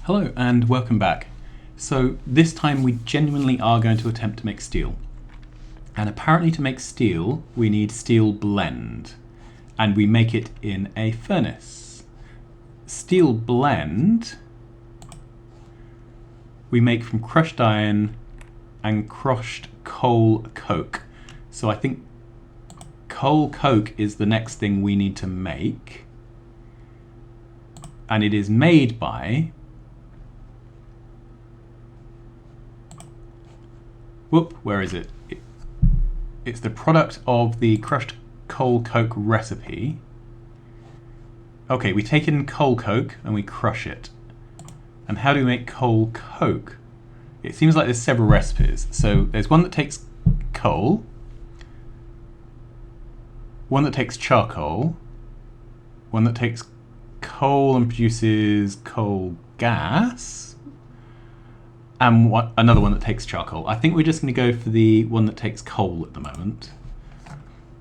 Hello and welcome back. So this time we genuinely are going to attempt to make steel. And apparently to make steel we need steel blend. And we make it in a furnace. Steel blend we make from crushed iron and crushed coal coke. So I think coal coke is the next thing we need to make. And it is made by where is it? It's the product of the crushed coal coke recipe. Okay, we take in coal coke and we crush it. And how do we make coal coke? It seems like there's several recipes. So there's one that takes coal, one that takes charcoal, one that takes coal and produces coal gas, and another one that takes charcoal. I think we're just going to go for the one that takes coal at the moment.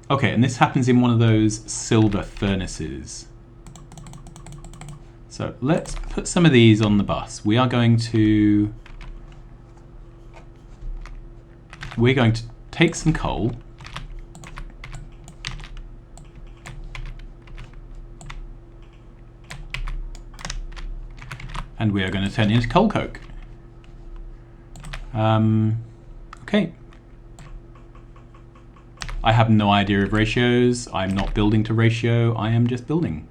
Okay, and this happens in one of those silver furnaces. So let's put some of these on the bus. We're going to take some coal, and we are going to turn it into coal coke. Okay. I have no idea of ratios. I'm not building to ratio. I am just building.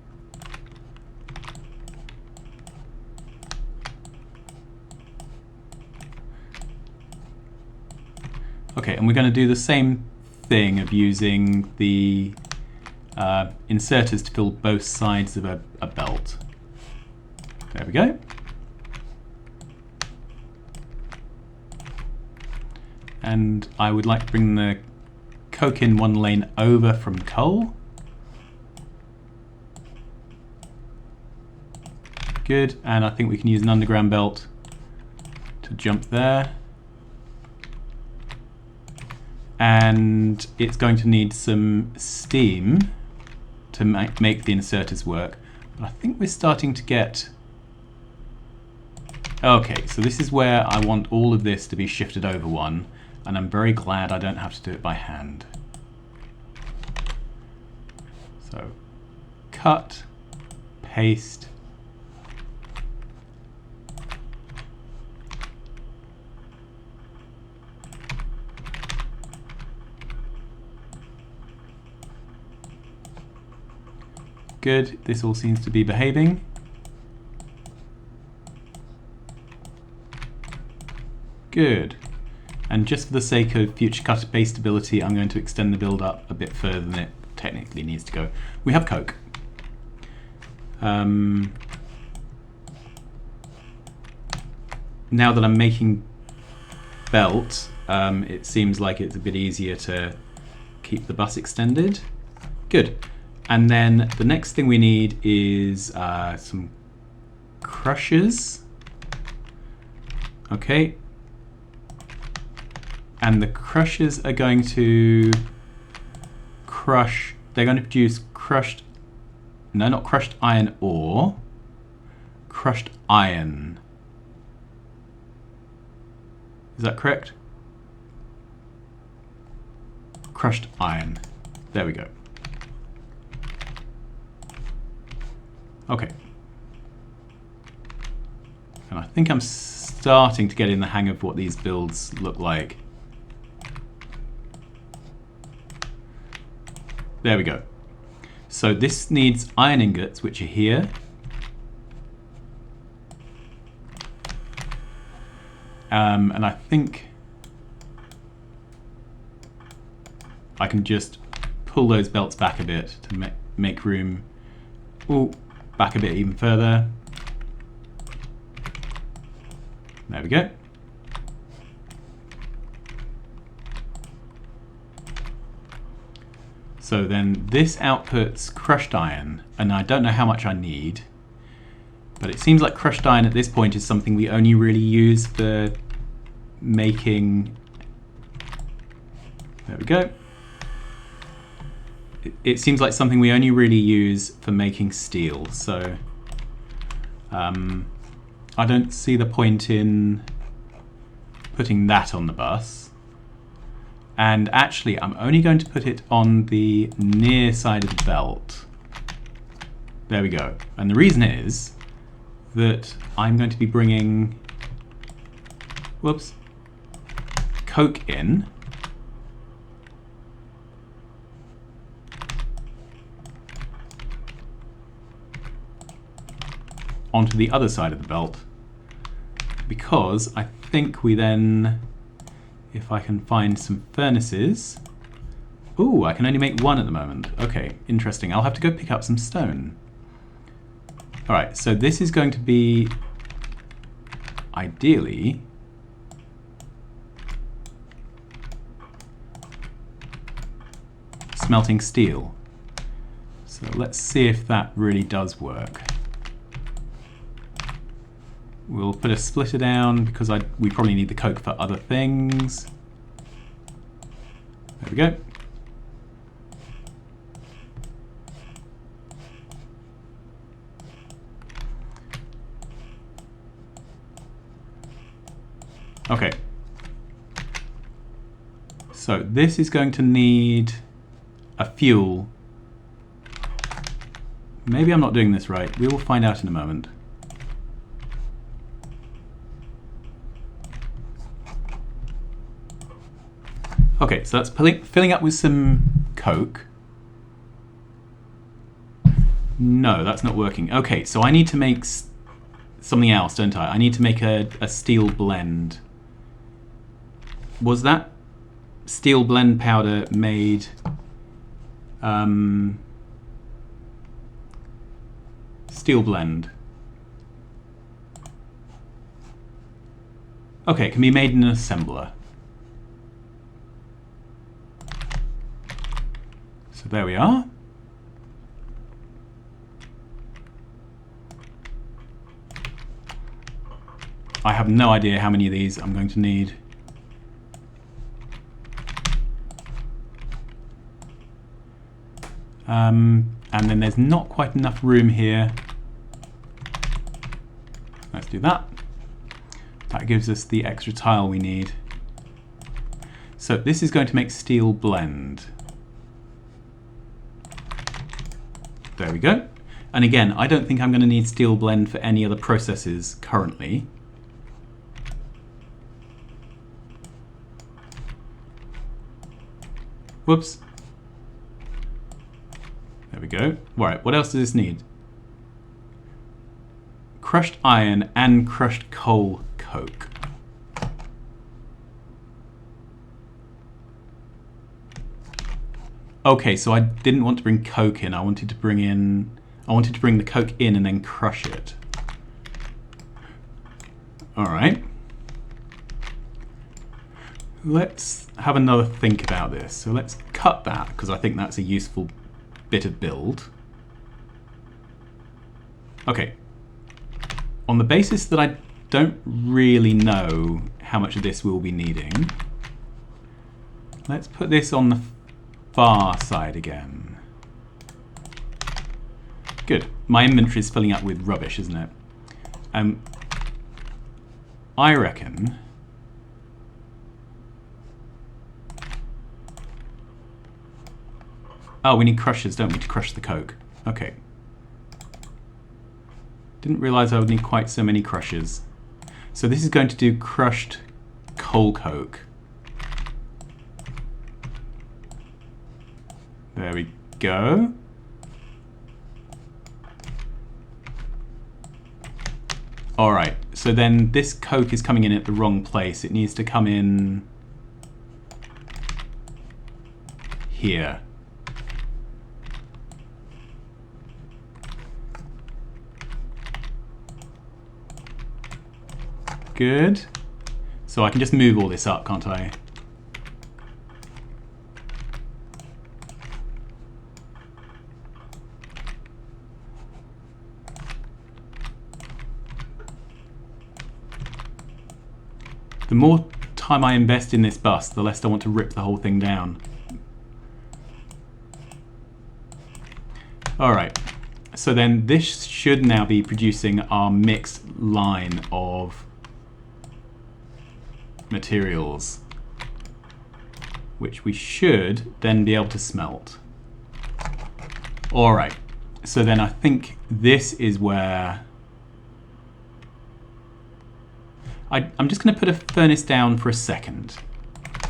Okay, and we're going to do the same thing of using the inserters to fill both sides of a belt. There we go. And I would like to bring the coke in one lane over from coal. Good, and I think we can use an underground belt to jump there. And it's going to need some steam to make the inserters work. But I think we're starting to get... Okay, so this is where I want all of this to be shifted over one. And I'm very glad I don't have to do it by hand. So, cut, paste. Good, this all seems to be behaving. Good. And just for the sake of future cut paste ability, I'm going to extend the build up a bit further than it technically needs to go. We have coke. Now that I'm making belt, it seems like it's a bit easier to keep the bus extended. Good. And then the next thing we need is some crushers. Okay. And the crushers are going to crush, they're going to produce crushed, no, not crushed iron ore, crushed iron. Is that correct? Crushed iron. There we go. Okay. And I think I'm starting to get in the hang of what these builds look like. There we go. So this needs iron ingots, which are here. And I think I can just pull those belts back a bit to make room. Oh, back a bit even further. There we go. So then this outputs crushed iron, and I don't know how much I need, but it seems like crushed iron at this point is something we only really use for making... There we go. It seems like something we only really use for making steel, so I don't see the point in putting that on the bus. And actually, I'm only going to put it on the near side of the belt. There we go. And the reason is that I'm going to be bringing, whoops, Coke in. Onto the other side of the belt, because I think we then, if I can find some furnaces. Ooh, I can only make one at the moment. Okay, interesting. I'll have to go pick up some stone. All right, so this is going to be ideally smelting steel. So let's see if that really does work. We'll put a splitter down because we probably need the coke for other things. There we go. Okay. So this is going to need a fuel. Maybe I'm not doing this right. We will find out in a moment. Okay, so that's filling up with some Coke. No, that's not working. Okay, so I need to make something else, don't I? I need to make a steel blend. Was that steel blend powder made... steel blend. Okay, it can be made in an assembler. So there we are. I have no idea how many of these I'm going to need. And then there's not quite enough room here. Let's do that. That gives us the extra tile we need. So this is going to make steel blend. There we go. And again, I don't think I'm going to need steel blend for any other processes currently. Whoops. There we go. Right, what else does this need? Crushed iron and crushed coal coke. Okay, so I didn't want to bring coke in. I wanted to bring the coke in and then crush it. All right. Let's have another think about this. So let's cut that because I think that's a useful bit of build. Okay. On the basis that I don't really know how much of this we'll be needing, let's put this on the far side again. Good. My inventory is filling up with rubbish, isn't it? I reckon oh, we need crushers, don't we, to crush the coke? Okay. Didn't realize I would need quite so many crushers. So this is going to do crushed coal coke. There we go. All right, so then this coke is coming in at the wrong place. It needs to come in here. Good. So I can just move all this up, can't I? The more time I invest in this bus, the less I want to rip the whole thing down. All right. So then this should now be producing our mixed line of materials, which we should then be able to smelt. All right, so then I think this is where I'm just going to put a furnace down for a second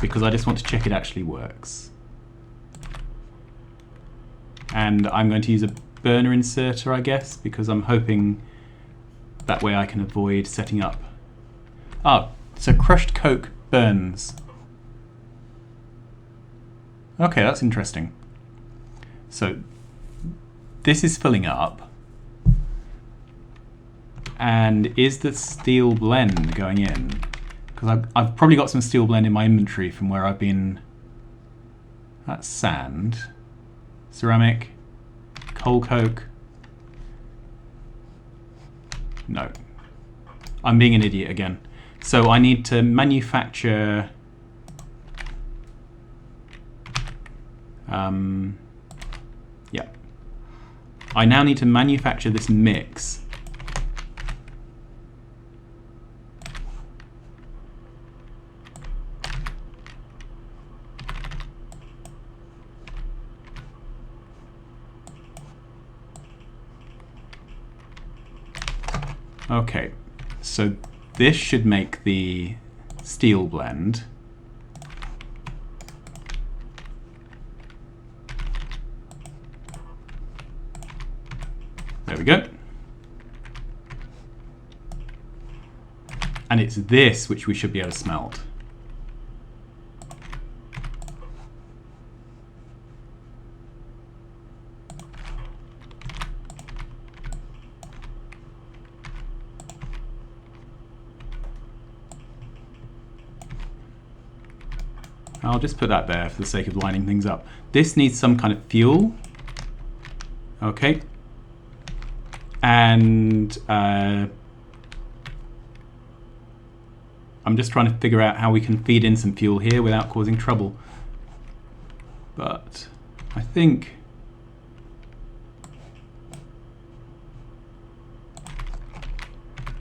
because I just want to check it actually works. And I'm going to use a burner inserter, I guess, because I'm hoping that way I can avoid setting up. Ah, so crushed coke burns. Okay, that's interesting. So this is filling up. And is the steel blend going in? Because I've probably got some steel blend in my inventory from where I've been. That's sand, ceramic, coal coke. No. I'm being an idiot again. So I need to manufacture yeah. I now need to manufacture this mix. Okay, so this should make the steel blend. There we go. And it's this which we should be able to smelt. I'll just put that there for the sake of lining things up. This needs some kind of fuel. Okay. And I'm just trying to figure out how we can feed in some fuel here without causing trouble. But I think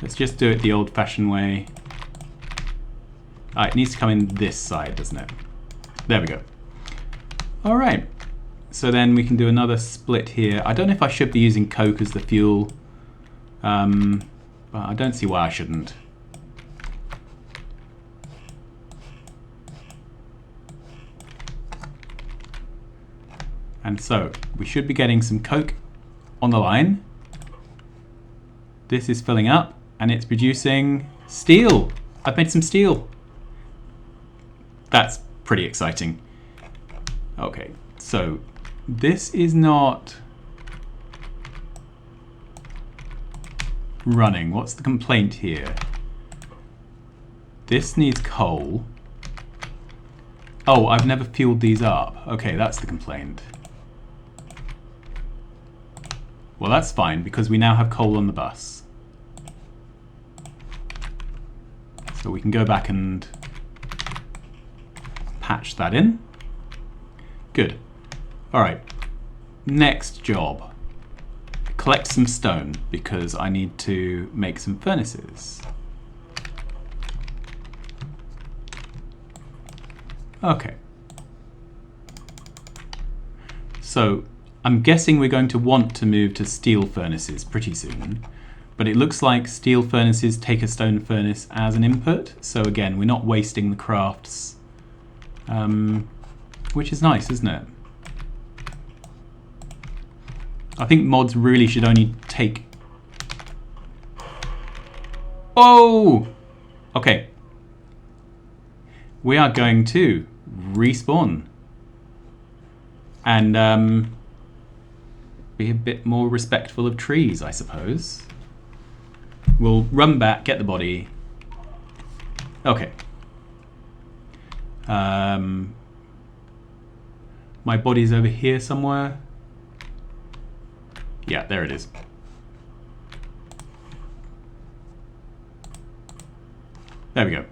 let's just do it the old-fashioned way. It needs to come in this side, doesn't it? There we go. All right. So then we can do another split here. I don't know if I should be using coke as the fuel, but I don't see why I shouldn't. And so we should be getting some coke on the line. This is filling up and it's producing steel. I've made some steel. That's pretty exciting. Okay, so this is not running. What's the complaint here? This needs coal. Oh, I've never fueled these up. Okay, that's the complaint. Well, that's fine because we now have coal on the bus. So we can go back and patch that in. Good. All right. Next job. Collect some stone because I need to make some furnaces. Okay. So I'm guessing we're going to want to move to steel furnaces pretty soon, but it looks like steel furnaces take a stone furnace as an input. So again, we're not wasting the crafts, which is nice, isn't it? I think mods really should only take... Oh! Okay. We are going to respawn. And be a bit more respectful of trees, I suppose. We'll run back, get the body. Okay. My body's over here somewhere. Yeah, there it is. There we go.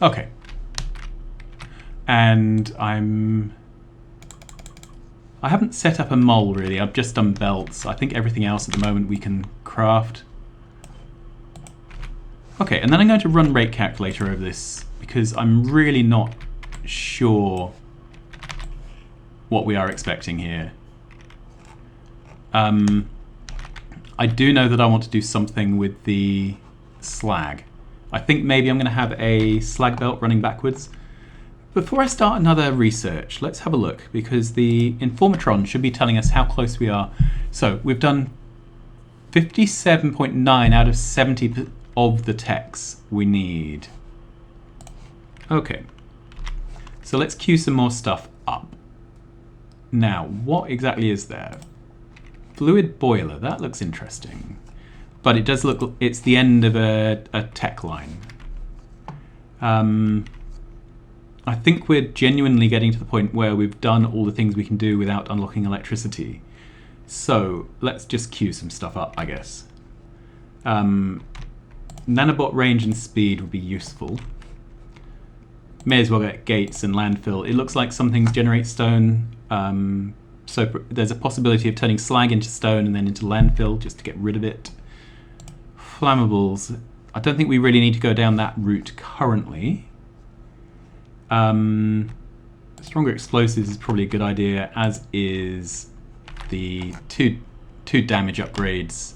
Okay. And I'm I haven't set up a mole really, I've just done belts. I think everything else at the moment we can craft. Okay, and then I'm going to run rate calculator over this because I'm really not sure what we are expecting here. I do know that I want to do something with the slag. I think maybe I'm going to have a slag belt running backwards. Before I start another research, let's have a look, because the Informatron should be telling us how close we are. So we've done 57.9 out of 70 of the techs we need. Okay, so let's queue some more stuff up. Now, what exactly is there? Fluid boiler, that looks interesting. But it does look, it's the end of a tech line. I think we're genuinely getting to the point where we've done all the things we can do without unlocking electricity. So let's just queue some stuff up, I guess. Nanobot range and speed would be useful. May as well get gates and landfill. It looks like some things generate stone. So there's a possibility of turning slag into stone and then into landfill just to get rid of it. Flammables. I don't think we really need to go down that route currently. Stronger explosives is probably a good idea, as is the two damage upgrades.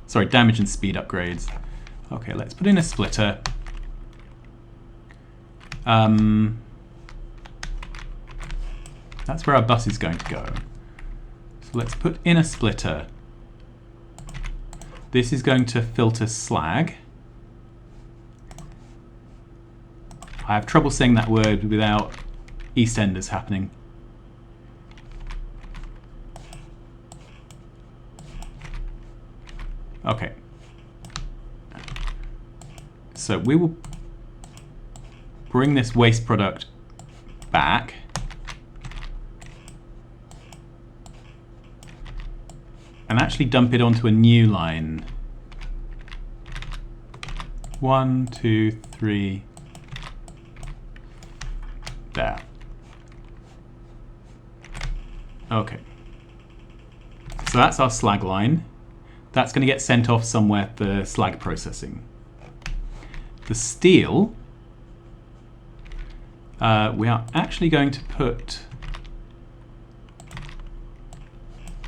Sorry, damage and speed upgrades. Okay, let's put in a splitter. That's where our bus is going to go. So let's put in a splitter. This is going to filter slag. I have trouble saying that word without EastEnders happening. Okay. So we will bring this waste product back. And actually dump it onto a new line. 1, 2, 3. There. Okay. So that's our slag line. That's going to get sent off somewhere for slag processing. The steel, we are actually going to put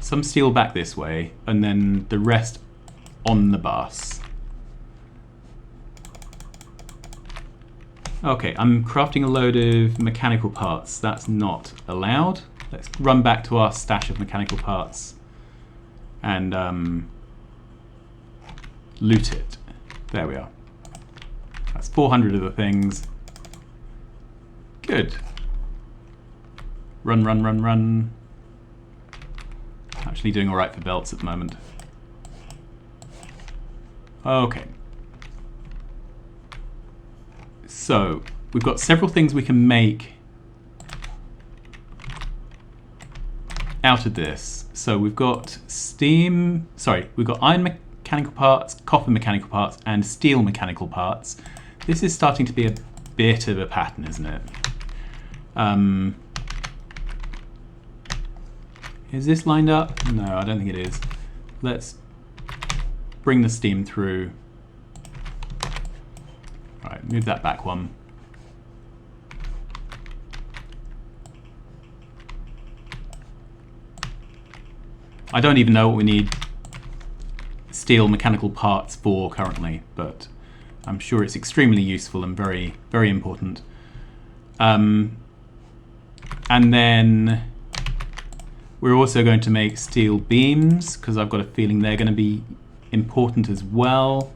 some steel back this way and then the rest on the bus. Okay, I'm crafting a load of mechanical parts. That's not allowed. Let's run back to our stash of mechanical parts and loot it. There we are. That's 400 of the things. Good. Run, run, run, run. Actually doing all right for belts at the moment. Okay. So, we've got several things we can make out of this. So we've got steam, sorry, we've got iron mechanical parts, copper mechanical parts, and steel mechanical parts. This is starting to be a bit of a pattern, isn't it? Is this lined up? No, I don't think it is. Let's bring the steam through. All right, move that back one. I don't even know what we need steel mechanical parts for currently, but I'm sure it's extremely useful and very, very important. And then we're also going to make steel beams, because I've got a feeling they're going to be important as well.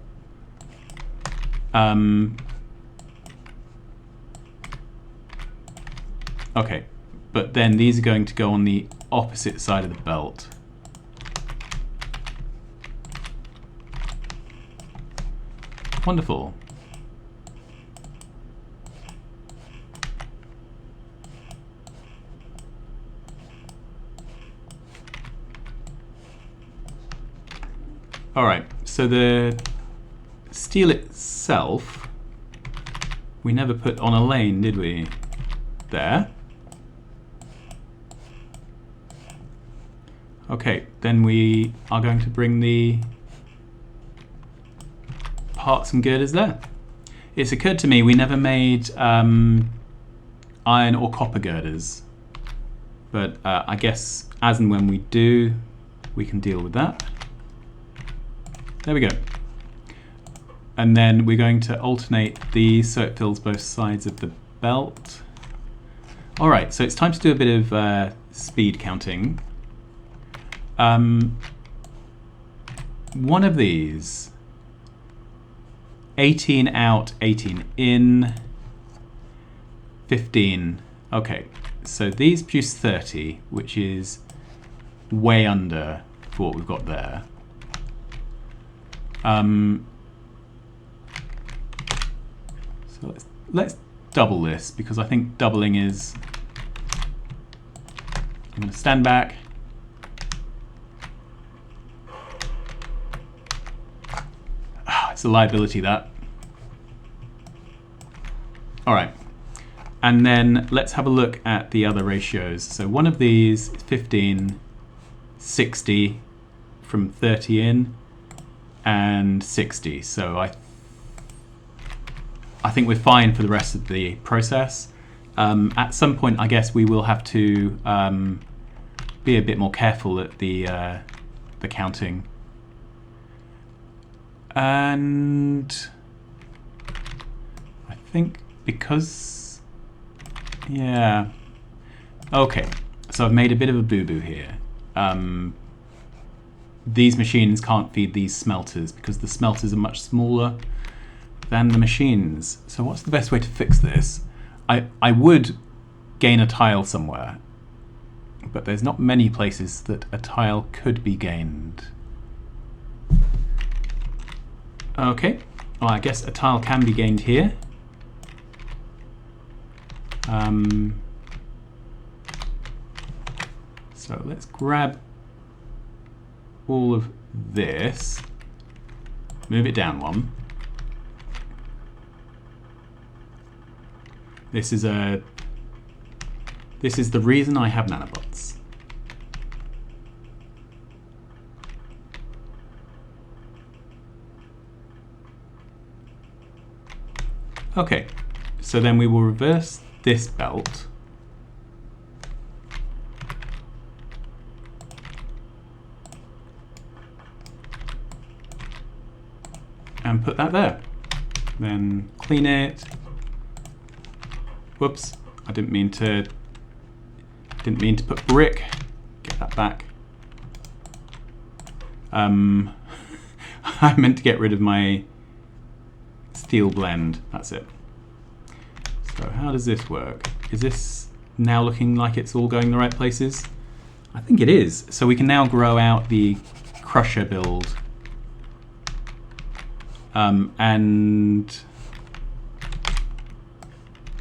Okay, but then these are going to go on the opposite side of the belt. Wonderful. All right, so the steel itself, we never put on a lane, did we? There. Okay, then we are going to bring the parts and girders there. It's occurred to me we never made iron or copper girders, but I guess as and when we do, we can deal with that. There we go. And then we're going to alternate these so it fills both sides of the belt. All right, so it's time to do a bit of speed counting. One of these, 18 out, 18 in, 15. Okay, so these produce 30, which is way under for what we've got there. So let's double this, because I think doubling is... I'm going to stand back. It's a liability, that. All right. And then let's have a look at the other ratios. So one of these is 15, 60 from 30 in, and 60. So I think we're fine for the rest of the process. At some point, I guess we will have to be a bit more careful at the counting. And I think because, yeah, okay, so I've made a bit of a boo-boo here. These machines can't feed these smelters because the smelters are much smaller than the machines. So what's the best way to fix this? I would gain a tile somewhere, but there's not many places that a tile could be gained. Okay, well, I guess a tile can be gained here. So let's grab all of this, move it down one. This is the reason I have nanobots. Okay, so then we will reverse this belt. And put that there. Then clean it. Whoops, I didn't mean to put brick. Get that back. I meant to get rid of my steel blend. That's it. So how does this work? Is this now looking like it's all going the right places? I think it is. So we can now grow out the crusher build. And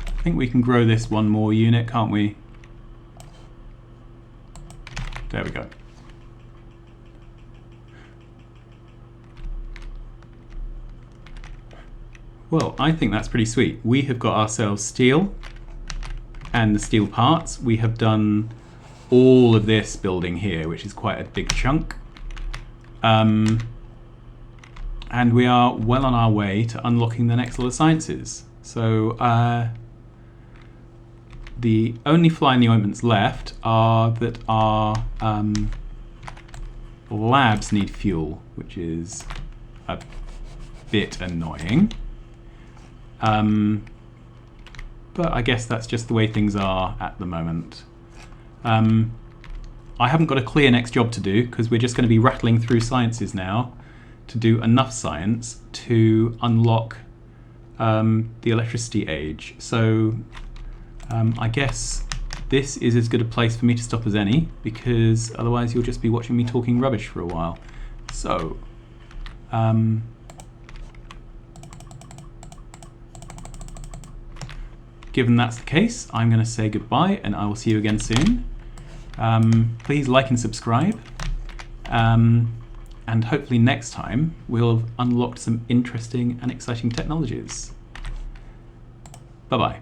I think we can grow this one more unit, can't we? There we go. Well, I think that's pretty sweet. We have got ourselves steel and the steel parts. We have done all of this building here, which is quite a big chunk. And we are well on our way to unlocking the next lot of sciences. So the only fly in the ointments left are that our labs need fuel, which is a bit annoying. But I guess that's just the way things are at the moment. I haven't got a clear next job to do because we're just going to be rattling through sciences now to do enough science to unlock the electricity age. So I guess this is as good a place for me to stop as any, because otherwise you'll just be watching me talking rubbish for a while. So given that's the case, I'm going to say goodbye and I will see you again soon. Please like and subscribe. And hopefully next time we'll have unlocked some interesting and exciting technologies. Bye-bye.